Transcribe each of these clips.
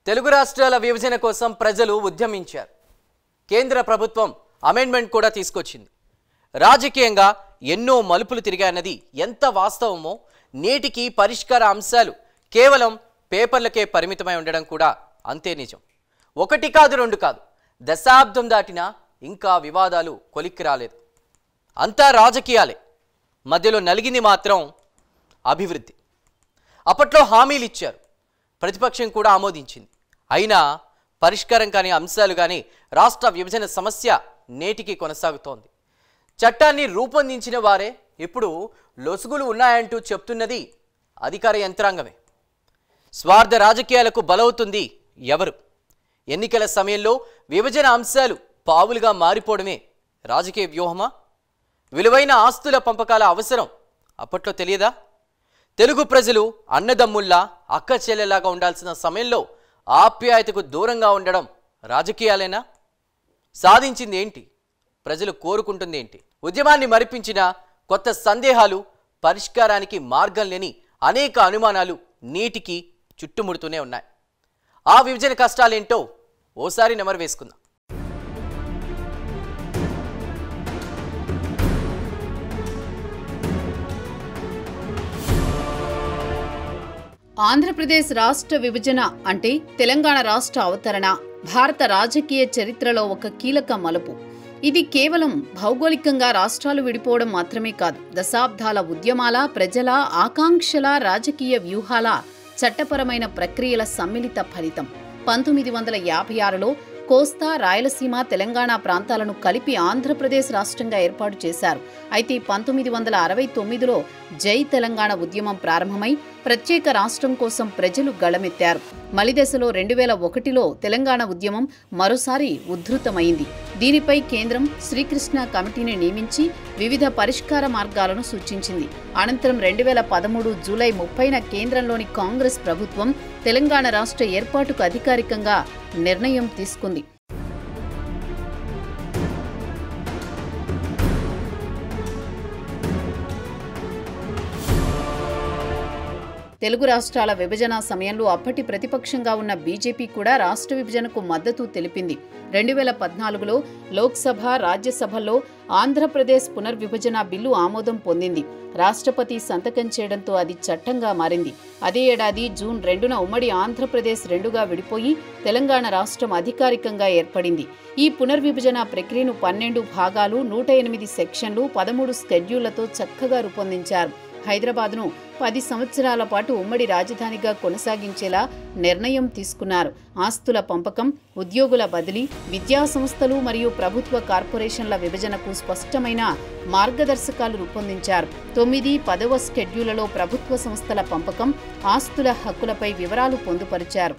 తెలుగు రాష్ట్రాల విభజన కోసం ప్రజలు ఉద్యమించారు. కేంద్ర ప్రభుత్వం అమెండ్మెంట్ కూడా తీసుకొచ్చింది. రాజకీయంగా ఎన్నో మలుపులు తిరిగాయన్నది ఎంత వాస్తవమో నేటికి పరిష్కార అంశాలు కేవలం పేపర్లకే పరిమితమై ఉండడం కూడా అంతే నిజం. ఒకటి కాదు రెండు కాదు, దశాబ్దం దాటినా ఇంకా వివాదాలు కొలిక్కి రాలేదు. అంతా రాజకీయాలే, మధ్యలో నలిగింది మాత్రం అభివృద్ధి. అప్పట్లో హామీలు ఇచ్చారు, ప్రతిపక్షం కూడా ఆమోదించింది. అయినా పరిష్కారం కాని అంశాలు కానీ రాష్ట్ర విభజన సమస్య నేటికి కొనసాగుతోంది. చట్టాన్ని రూపొందించిన వారే ఇప్పుడు లొసుగులు ఉన్నాయంటూ చెప్తున్నది అధికార యంత్రాంగమే. స్వార్థ రాజకీయాలకు బలవుతుంది ఎవరు? ఎన్నికల సమయంలో విభజన అంశాలు పావులుగా మారిపోవడమే రాజకీయ వ్యూహమా? విలువైన ఆస్తుల పంపకాల అవసరం అప్పట్లో తెలియదా? తెలుగు ప్రజలు అన్నదమ్ముల్లా అక్క చెల్లెలాగా ఉండాల్సిన సమయంలో ఆప్యాయతకు దూరంగా ఉండడం రాజకీయాలేనా? సాధించింది ఏంటి? ప్రజలు కోరుకుంటుంది ఏంటి? ఉద్యమాన్ని మరిపించిన కొత్త సందేహాలు, పరిష్కారానికి మార్గం లేని అనేక అనుమానాలు నీటికి చుట్టుముడుతూనే ఉన్నాయి. ఆ విభజన కష్టాలేంటో ఓసారి నెమరు వేసుకుందాం. ఆంధ్రప్రదేశ్ రాష్ట్ర విభజన అంటే తెలంగాణ రాష్ట్ర అవతరణ భారత రాజకీయ చరిత్రలో ఒక కీలక మలుపు. ఇది కేవలం భౌగోళికంగా రాష్ట్రాలు విడిపోవడం మాత్రమే కాదు, దశాబ్దాల ఉద్యమాల, ప్రజల ఆకాంక్షల, రాజకీయ వ్యూహాల, చట్టపరమైన ప్రక్రియల సమ్మిళిత ఫలితం. 1956లో కోస్తా, రాయలసీమ, తెలంగాణ ప్రాంతాలను కలిపి ఆంధ్రప్రదేశ్ రాష్ట్రంగా ఏర్పాటు చేశారు. అయితే 1969లో జై తెలంగాణ ఉద్యమం ప్రారంభమై ప్రత్యేక రాష్ట్రం కోసం ప్రజలు గళమెత్తారు. మలిదశలో 2001లో తెలంగాణ ఉద్యమం మరోసారి ఉధృతమైంది. దీనిపై కేంద్రం శ్రీకృష్ణ కమిటీని నియమించి వివిధ పరిష్కార మార్గాలను సూచించింది. అనంతరం 2013 జూలై 30న కేంద్రంలోని కాంగ్రెస్ ప్రభుత్వం తెలంగాణ రాష్ట్ర ఏర్పాటుకు అధికారికంగా నిర్ణయం తీసుకుంది. తెలుగు రాష్ట్రాల విభజన సమయంలో అప్పటి ప్రతిపక్షంగా ఉన్న బీజేపీ కూడా రాష్ట్ర విభజనకు మద్దతు తెలిపింది. 2014లో లోక్సభ, రాజ్యసభల్లో ఆంధ్రప్రదేశ్ పునర్విభజన బిల్లు ఆమోదం పొందింది. రాష్ట్రపతి సంతకం చేయడంతో అది చట్టంగా మారింది. అదే ఏడాది జూన్ 2న ఉమ్మడి ఆంధ్రప్రదేశ్ రెండుగా విడిపోయి తెలంగాణ రాష్ట్రం అధికారికంగా ఏర్పడింది. ఈ పునర్విభజన ప్రక్రియను 12 భాగాలు, 108 సెక్షన్లు, 13 స్కెడ్యూళ్లతో చక్కగా రూపొందించారు. హైదరాబాద్ను 10 సంవత్సరాల పాటు ఉమ్మడి రాజధానిగా కొనసాగించేలా నిర్ణయం తీసుకున్నారు. ఆస్తుల పంపకం, ఉద్యోగుల బదిలీ, విద్యా సంస్థలు మరియు ప్రభుత్వ కార్పొరేషన్ల విభజనకు స్పష్టమైన మార్గదర్శకాలు రూపొందించారు. 9, 10వ స్కెడ్యూళ్లలో ప్రభుత్వ సంస్థల పంపకం, ఆస్తుల హక్కులపై వివరాలు పొందుపరిచారు.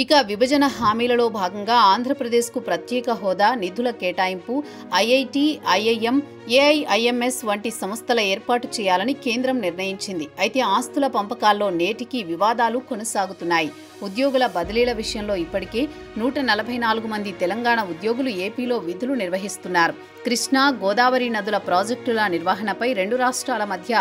ఇక విభజన హామీలలో భాగంగా ఆంధ్రప్రదేశ్కు ప్రత్యేక హోదా, నిధుల కేటాయింపు, ఐఐటి, ఐఐఎం, ఏఐఐఎంఎస్ వంటి సంస్థల ఏర్పాటు చేయాలని కేంద్రం నిర్ణయించింది. అయితే ఆస్తుల పంపకాల్లో నేటికి వివాదాలు కొనసాగుతున్నాయి. ఉద్యోగుల బదిలీల విషయంలో ఇప్పటికే 144 మంది తెలంగాణ ఉద్యోగులు ఏపీలో విధులు నిర్వహిస్తున్నారు. కృష్ణా, గోదావరి నదుల ప్రాజెక్టుల నిర్వహణపై రెండు రాష్ట్రాల మధ్య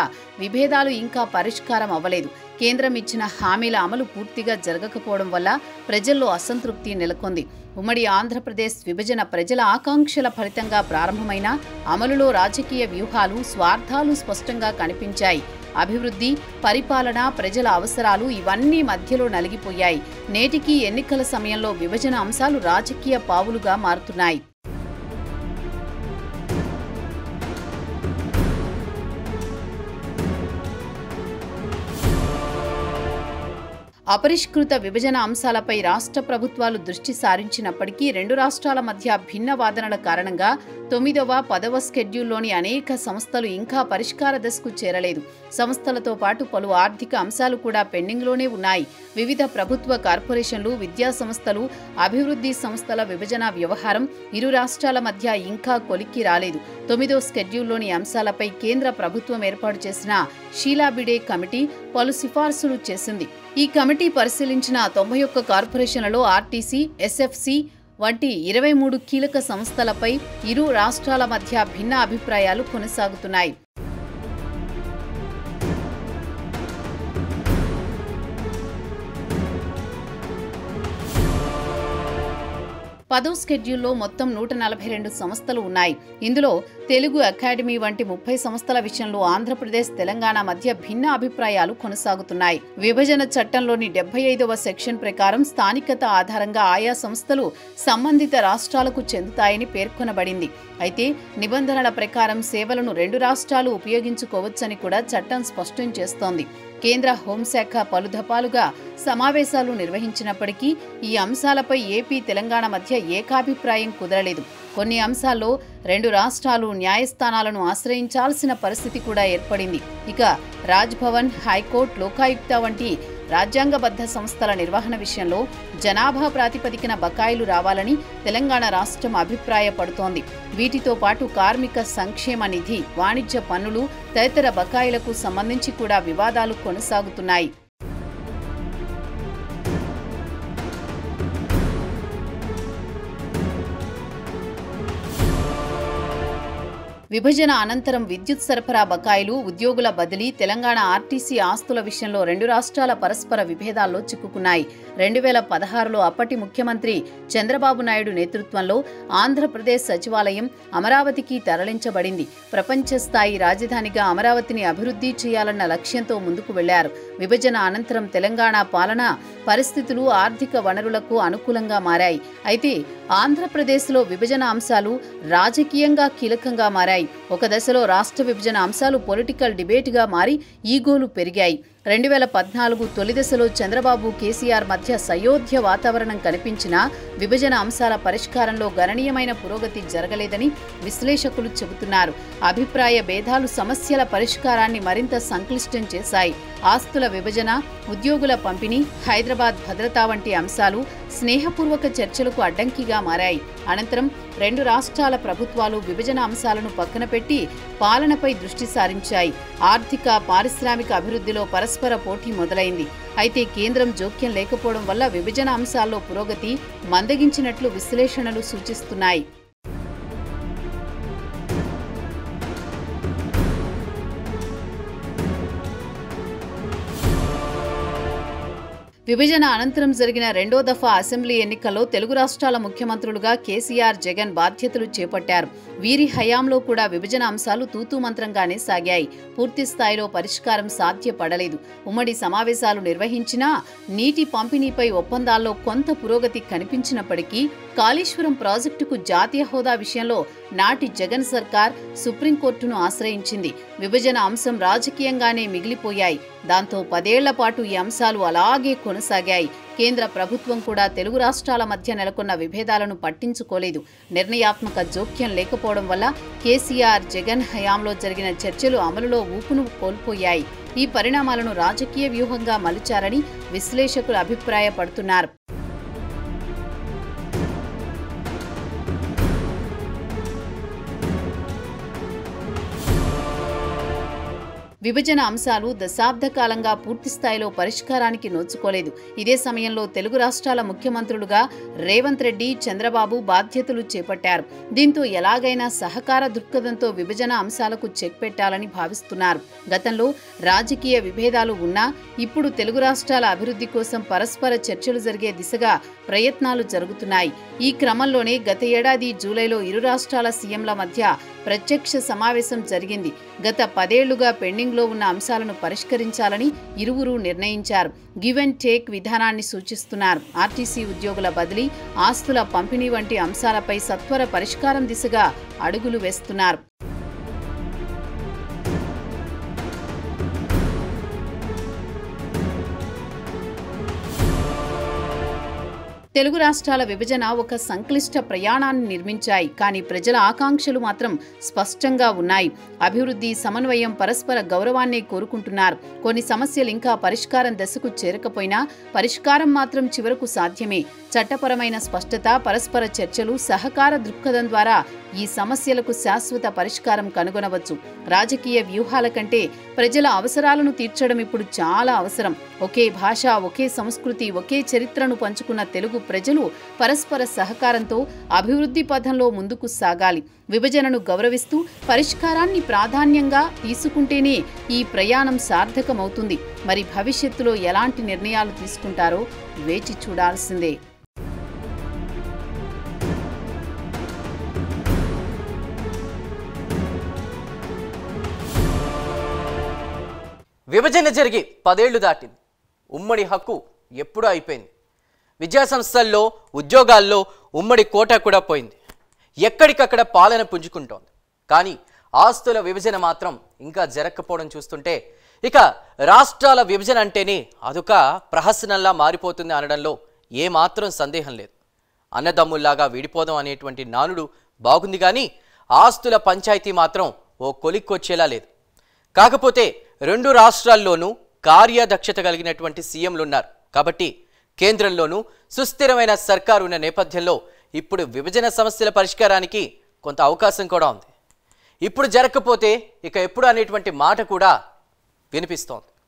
విభేదాలు ఇంకా పరిష్కారం అవ్వలేదు. కేంద్రం ఇచ్చిన హామీల అమలు పూర్తిగా జరగకపోవడం వల్ల ప్రజల్లో అసంతృప్తి నెలకొంది. ఉమ్మడి ఆంధ్రప్రదేశ్ విభజన ప్రజల ఆకాంక్షల ఫలితంగా ప్రారంభమైన అమలులో రాజకీయ వ్యూహాలు, స్వార్థాలు స్పష్టంగా కనిపించాయి. అభివృద్ధి, పరిపాలన, ప్రజల అవసరాలు ఇవన్నీ మధ్యలో నలిగిపోయాయి. నేటికి ఎన్నికల సమయంలో విభజన అంశాలు రాజకీయ పావులుగా మారుతున్నాయి. అపరిష్కృత విభజన అంశాలపై రాష్ట్ర ప్రభుత్వాలు దృష్టి సారించినప్పటికీ రెండు రాష్ట్రాల మధ్య భిన్న వాదనల కారణంగా 9వ, 10వ స్కెడ్యూల్లోని అనేక సంస్థలు ఇంకా పరిష్కార దశకు చేరలేదు. సంస్థలతో పాటు పలు ఆర్థిక అంశాలు కూడా పెండింగ్లోనే ఉన్నాయి. వివిధ ప్రభుత్వ కార్పొరేషన్లు, విద్యా సంస్థలు, అభివృద్ధి సంస్థల విభజన వ్యవహారం ఇరు రాష్ట్రాల మధ్య ఇంకా కొలిక్కి రాలేదు. 9వ స్కెడ్యూల్లోని అంశాలపై కేంద్ర ప్రభుత్వం ఏర్పాటు చేసిన షీలా బిడే కమిటీ పలు సిఫార్సులు చేసింది. ఈ కమిటీ పరిశీలించిన 91 కార్పొరేషన్లలో ఆర్టీసీ, ఎస్ఎఫ్సి, వంటి 23 కీలక సంస్థలపై ఇరు రాష్ట్రాల మధ్య భిన్న అభిప్రాయాలు కొనసాగుతున్నాయి. పదో స్కెడ్యూల్లో మొత్తం 142 సంస్థలు ఉన్నాయి. ఇందులో తెలుగు అకాడమీ వంటి 30 సంస్థల విషయంలో ఆంధ్రప్రదేశ్, తెలంగాణ మధ్య భిన్న అభిప్రాయాలు కొనసాగుతున్నాయి. విభజన చట్టంలోని 75వ సెక్షన్ ప్రకారం స్థానికత ఆధారంగా ఆయా సంస్థలు సంబంధిత రాష్ట్రాలకు చెందుతాయని పేర్కొనబడింది. అయితే నిబంధనల ప్రకారం సేవలను 2 రాష్ట్రాలు ఉపయోగించుకోవచ్చని కూడా చట్టం స్పష్టం చేస్తోంది. కేంద్ర హోంశాఖ పలుదఫాలుగా సమావేశాలు నిర్వహించినప్పటికీ ఈ అంశాలపై ఏపీ, తెలంగాణ మధ్య ఏకాభిప్రాయం కుదరలేదు. కొన్ని అంశాల్లో 2 రాష్ట్రాలు న్యాయస్థానాలను ఆశ్రయించాల్సిన పరిస్థితి కూడా ఏర్పడింది. ఇక రాజ్భవన్, హైకోర్టు, లోకాయుక్త వంటి రాజ్యాంగబద్ధ సంస్థల నిర్వహణ విషయంలో జనాభా ప్రాతిపదికన బకాయిలు రావాలని తెలంగాణ రాష్ట్రం అభిప్రాయపడుతోంది. వీటితో పాటు కార్మిక సంక్షేమ నిధి, వాణిజ్య పన్నులు తదితర బకాయిలకు సంబంధించి కూడా వివాదాలు కొనసాగుతున్నాయి. విభజన అనంతరం విద్యుత్ సరఫరా బకాయిలు, ఉద్యోగుల బదిలీ, తెలంగాణ ఆర్టీసీ ఆస్తుల విషయంలో 2 రాష్ట్రాల పరస్పర విభేదాల్లో చిక్కుకున్నాయి. 2016లో అప్పటి ముఖ్యమంత్రి చంద్రబాబు నాయుడు నేతృత్వంలో ఆంధ్రప్రదేశ్ సచివాలయం అమరావతికి తరలించబడింది. ప్రపంచ స్థాయి రాజధానిగా అమరావతిని అభివృద్ధి చేయాలన్న లక్ష్యంతో ముందుకు వెళ్లారు. విభజన అనంతరం తెలంగాణ పాలన పరిస్థితులు ఆర్థిక వనరులకు అనుకూలంగా మారాయి. అయితే ఆంధ్రప్రదేశ్లో విభజన అంశాలు రాజకీయంగా కీలకంగా మారాయి. ఒక దశలో రాష్ట్ర విభజన అంశాలు పొలిటికల్ డిబేట్గా మారి ఈగోలు పెరిగాయి. 2014 తొలి దశలో చంద్రబాబు, కేసీఆర్ మధ్య సయోధ్య వాతావరణం కనిపించినా విభజన అంశాల పరిష్కారంలో గణనీయమైన పురోగతి జరగలేదని విశ్లేషకులు చెబుతున్నారు. అభిప్రాయ భేదాలు సమస్యల పరిష్కారాన్ని మరింత సంక్లిష్టం చేశాయి. ఆస్తుల విభజన, ఉద్యోగుల పంపిణీ, హైదరాబాద్ భద్రతా వంటి అంశాలు స్నేహపూర్వక చర్చలకు అడ్డంకిగా మారాయి. అనంతరం 2 రాష్ట్రాల ప్రభుత్వాలు విభజన అంశాలను పక్కన పెట్టి పాలనపై దృష్టి సారించాయి. ఆర్థిక, పారిశ్రామిక అభివృద్ధిలో పరస్పర పోటీ మొదలైంది. అయితే కేంద్రం జోక్యం లేకపోవడం వల్ల విభజన అంశాల్లో పురోగతి మందగించినట్లు విశ్లేషణలు సూచిస్తున్నాయి. విభజన అనంతరం జరిగిన 2వ దఫా అసెంబ్లీ ఎన్నికల్లో తెలుగు రాష్ట్రాల ముఖ్యమంత్రులుగా కేసీఆర్, జగన్ బాధ్యతలు చేపట్టారు. వీరి హయాంలో కూడా విభజన అంశాలు తూతూ మంత్రంగానే సాగాయి. పూర్తి స్థాయిలో పరిష్కారం సాధ్యపడలేదు. ఉమ్మడి సమావేశాలు నిర్వహించినా నీటి పంపిణీపై ఒప్పందాల్లో కొంత పురోగతి కనిపించినప్పటికీ కాళేశ్వరం ప్రాజెక్టుకు జాతీయ హోదా విషయంలో నాటి జగన్ సర్కార్ సుప్రీంకోర్టును ఆశ్రయించింది. విభజన అంశం రాజకీయంగానే మిగిలిపోయాయి. దాంతో 10 ఏళ్ల పాటు ఈ అంశాలు అలాగే కొనసాగాయి. కేంద్ర ప్రభుత్వం కూడా తెలుగు రాష్ట్రాల మధ్య నెలకొన్న విభేదాలను పట్టించుకోలేదు. నిర్ణయాత్మక జోక్యం లేకపోవడం వల్ల కేసీఆర్, జగన్ హయాంలో జరిగిన చర్చలు అమలులో ఊపును కోల్పోయాయి. ఈ పరిణామాలను రాజకీయ వ్యూహంగా మలుచారని విశ్లేషకులు అభిప్రాయపడుతున్నారు. విభజన అంశాలు దశాబ్ద కాలంగా పూర్తిస్థాయిలో పరిష్కారానికి నోచుకోలేదు. ఇదే సమయంలో తెలుగు రాష్ట్రాల ముఖ్యమంత్రులుగా రేవంత్ రెడ్డి, చంద్రబాబు బాధ్యతలు చేపట్టారు. దీంతో ఎలాగైనా సహకార దృక్పథంతో విభజన అంశాలకు చెక్ పెట్టాలని భావిస్తున్నారు. గతంలో రాజకీయ విభేదాలు ఉన్నా ఇప్పుడు తెలుగు రాష్ట్రాల అభివృద్ధి కోసం పరస్పర చర్చలు జరిగే దిశగా ప్రయత్నాలు జరుగుతున్నాయి. ఈ క్రమంలోనే గత ఏడాది జూలైలో ఇరు రాష్ట్రాల సీఎంల మధ్య ప్రత్యక్ష సమావేశం జరిగింది. గత 10 ఏళ్లుగా పెండింగ్లో ఉన్న అంశాలను పరిష్కరించాలని ఇరువురు నిర్ణయించారు. గివ్ అండ్ టేక్ విధానాన్ని సూచిస్తున్నారు. ఆర్టీసీ ఉద్యోగుల బదిలీ, ఆస్తుల పంపిణీ వంటి అంశాలపై సత్వర పరిష్కారం దిశగా అడుగులు వేస్తున్నారు. తెలుగు రాష్ట్రాల విభజన ఒక సంక్లిష్ట ప్రయాణాన్ని నిర్మించాయి. కానీ ప్రజల ఆకాంక్షలు మాత్రం స్పష్టంగా ఉన్నాయి. అభివృద్ధి, సమన్వయం, పరస్పర గౌరవాన్ని కోరుకుంటున్నారు. కొన్ని సమస్యలు ఇంకా పరిష్కారం దశకు చేరకపోయినా పరిష్కారం మాత్రం చివరకు సాధ్యమే. చట్టపరమైన స్పష్టత, పరస్పర చర్చలు, సహకార దృక్పథం ద్వారా ఈ సమస్యలకు శాశ్వత పరిష్కారం కనుగొనవచ్చు. రాజకీయ వ్యూహాల కంటే ప్రజల అవసరాలను తీర్చడం ఇప్పుడు చాలా అవసరం. ఒకే భాష, ఒకే సంస్కృతి, ఒకే చరిత్రను పంచుకున్న తెలుగు ప్రజలు పరస్పర సహకారంతో అభివృద్ధి పథంలో ముందుకు సాగాలి. విభజనను గౌరవిస్తూ పరిష్కారాన్ని ప్రాధాన్యంగా తీసుకుంటేనే ఈ ప్రయాణం సార్థకమవుతుంది. మరి భవిష్యత్తులో ఎలాంటి నిర్ణయాలు తీసుకుంటారో వేచి చూడాల్సిందే. విభజన జరిగి 10 ఏళ్లు దాటింది. ఉమ్మడి హక్కు ఎప్పుడూ అయిపోయింది. విద్యాసంస్థల్లో, ఉద్యోగాల్లో ఉమ్మడి కోటా కూడా పోయింది. ఎక్కడికక్కడ పాలన పుంజుకుంటోంది. కానీ ఆస్తుల విభజన మాత్రం ఇంకా జరగకపోవడం చూస్తుంటే ఇక రాష్ట్రాల విభజన అంటేనే అదొక ప్రహసనంలా మారిపోతుంది అనడంలో ఏమాత్రం సందేహం లేదు. అన్నదమ్ముల్లాగా విడిపోదాం అనేటువంటి నానుడు బాగుంది, కానీ ఆస్తుల పంచాయతీ మాత్రం ఓ కొలిక్కొచ్చేలా లేదు. కాకపోతే 2 రాష్ట్రాల్లోనూ కార్యదక్షత కలిగినటువంటి సీఎంలున్నారు కాబట్టి కేంద్రంలోనూ సుస్థిరమైన సర్కారు ఉన్న నేపథ్యంలో ఇప్పుడు విభజన సమస్యల పరిష్కారానికి కొంత అవకాశం కూడా ఉంది. ఇప్పుడు జరగకపోతే ఇక ఎప్పుడు అనేటువంటి మాట కూడా వినిపిస్తోంది.